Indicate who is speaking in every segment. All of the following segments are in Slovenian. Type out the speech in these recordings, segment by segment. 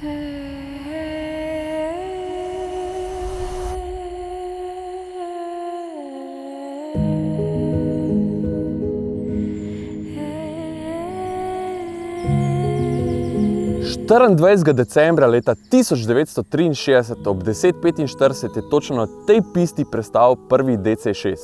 Speaker 1: Decembra leta 1963 ob 10:45 je točno na tej pisti prestal prvi DC-6.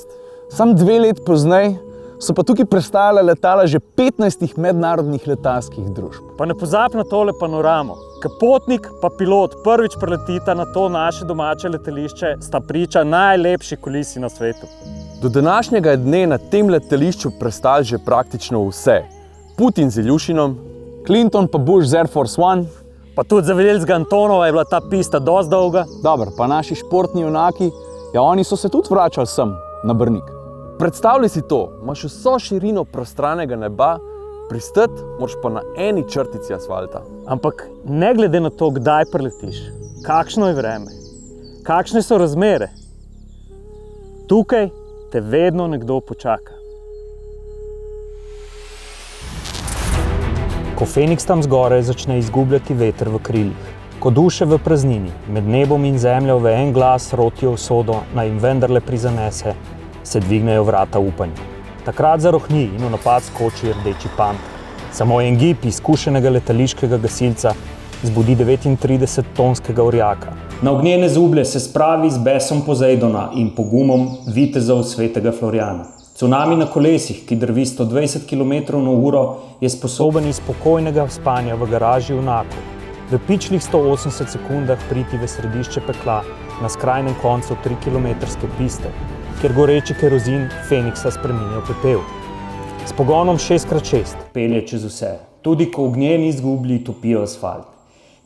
Speaker 2: Sam 2 let pozneje so pa tukaj prestajala letala že 15 mednarodnih letalskih družb.
Speaker 3: Pa ne pozabi na tole panoramo. Ko potnik pa pilot prvič preletita na to naše domače letališče, sta priča najlepši kulisi na svetu.
Speaker 1: Do današnjega dne na tem letališču prestali že praktično vse. Putin z Iljušinom,
Speaker 2: Clinton pa Bush z Air Force One.
Speaker 3: Pa tudi za Veljskega Antonova je bila ta pista dosti dolga.
Speaker 2: Dobro, pa naši športni junaki, ja, oni so se tudi vračali sem, na Brnik.
Speaker 1: Predstavljaj si to, imaš vso širino prostranega neba, pristati moraš pa na eni črtici asfalta.
Speaker 3: Ampak ne glede na to, kdaj preletiš, kakšno je vreme, kakšne so razmere, tukaj te vedno nekdo počaka. Ko Feniks tam zgoraj začne izgubljati veter v krilih, ko duše v praznini med nebom in zemljo v en glas rotijo usodo, naj jim vendarle prizanese, se dvignejo vrata upanja. Takrat zarohni in v napad skoči rdeči panter. Samo en gib izkušenega letališkega gasilca zbudi 39-tonskega orjaka. Na ognjene zublje se spravi z besom Pozejdona in pogumom vitezov svetega Florjana. Cunami na kolesih, ki drvi 120 km/h, je sposoben iz spokojnega spanja v garaži v Naku v pičlih 180 sekundah priti v središče pekla na skrajnem koncu 3-kilometrske piste, kjer goreči kerozin Feniksa spreminja v pepel. S pogonom 6x6 pelje čez vse, tudi ko ognjeni izgublji topijo asfalt.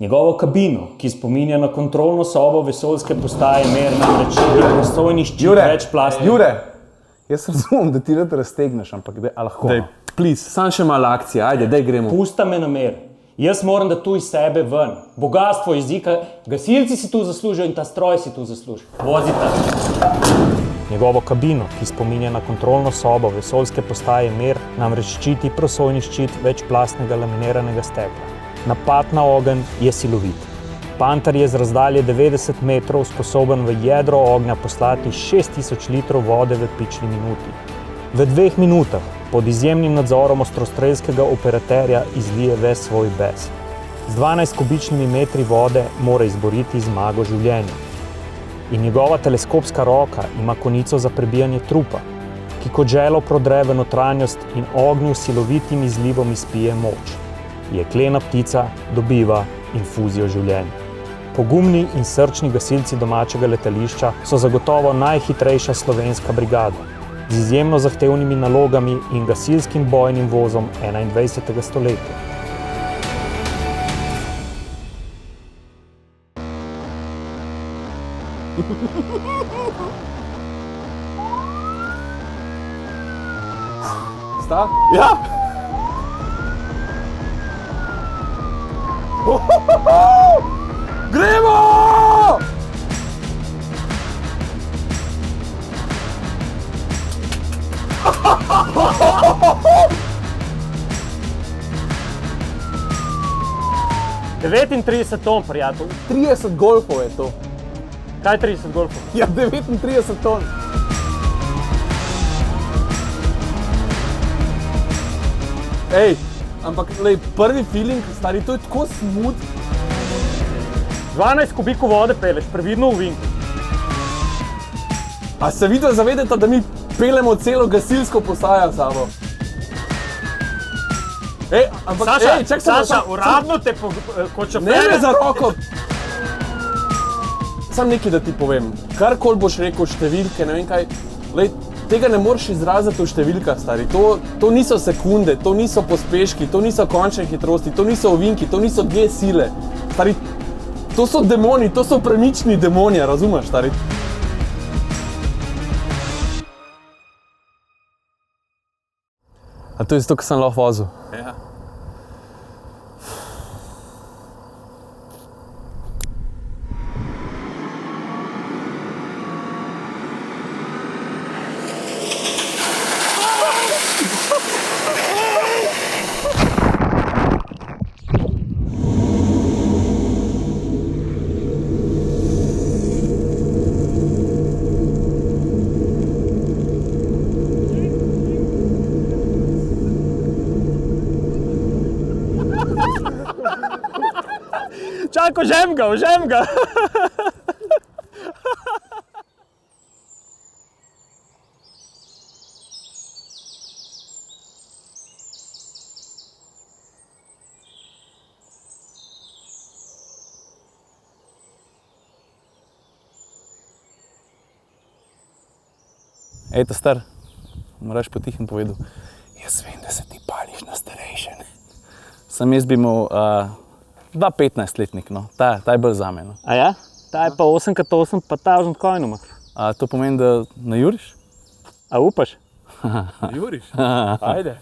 Speaker 3: Njegovo kabino, ki spominja na kontrolno sobo vesoljske postaje Mir, namreč je prosojni ščit večplastni.
Speaker 2: Jure! Jaz razumem, da ti rad raztegneš, ampak a lahko?
Speaker 1: Dej, please, sam še malo akcije, ajde, dej gremo.
Speaker 3: Pusta me na Mir. Jaz moram da tu iz sebe ven. Bogatstvo jezika, gasilci si tu zaslužijo in ta stroj si tu zasluži. Vozita. Njegovo kabino, ki spominja na kontrolno sobo vesoljske postaje Mir, namreč ščiti prosojni ščit večplastnega laminiranega stekla. Napad na ogenj je silovit. Panter je z razdalje 90 metrov sposoben v jedro ognja poslati 6000 litrov vode v pičli minuti. V 2 minutah pod izjemnim nadzorom ostrostrelskega operaterja izlije ves svoj bes. Z 12 kubičnimi metri vode mora izboriti zmago življenja. In njegova teleskopska roka ima konico za prebijanje trupa, ki kot želo prodre v notranjost in ognju silovitim izlivom izpije moč. Jeklena ptica dobiva infuzijo življenja. Pogumni in srčni gasilci domačega letališča so zagotovo najhitrejša slovenska brigada, z izjemno zahtevnimi nalogami in gasilskim bojnim vozom 21. stoletja.
Speaker 1: Sta? Ja! Gremo!
Speaker 3: Devetintrideset ton, prijatelj.
Speaker 2: 30 golfov je to.
Speaker 3: Kaj 30 golfov?
Speaker 2: Ja, 39 ton.
Speaker 1: Ej, ampak lej, prvi feeling, stari, to je tako smut.
Speaker 3: 12 kubikov vode peleš, previdno v vinku.
Speaker 1: A se vidva zavedata, da mi peljemo celo gasilsko postajo sabo? Ej, ampak,
Speaker 3: Saša, uradno te kot šofer.
Speaker 1: Ne me za roko! Sam nekaj, da ti povem. Karkoli boš rekel, številke, ne vem kaj, lej, tega ne moreš izraziti v številkah, stari. To niso sekunde, to niso pospeški, to niso končne hitrosti, to niso ovinki, to niso G sile. Stari, to so demoni, to so premični demoni, razumeš, stari? A to je zato, ker sem lahko vozil?
Speaker 2: Ja.
Speaker 3: Čakaj, žem ga.
Speaker 2: Ej, ta star, moraš potihem povedal. Jaz vem, da se ti pališ na starejše. Sam jaz bi imel 2-15-letnik, no. Ta je bolj zame. No.
Speaker 3: A ja? Ta je pa 8x8 pa 1000 coinov.
Speaker 2: To pomeni, da najuriš?
Speaker 3: A upaš?
Speaker 1: Juriš, ajde.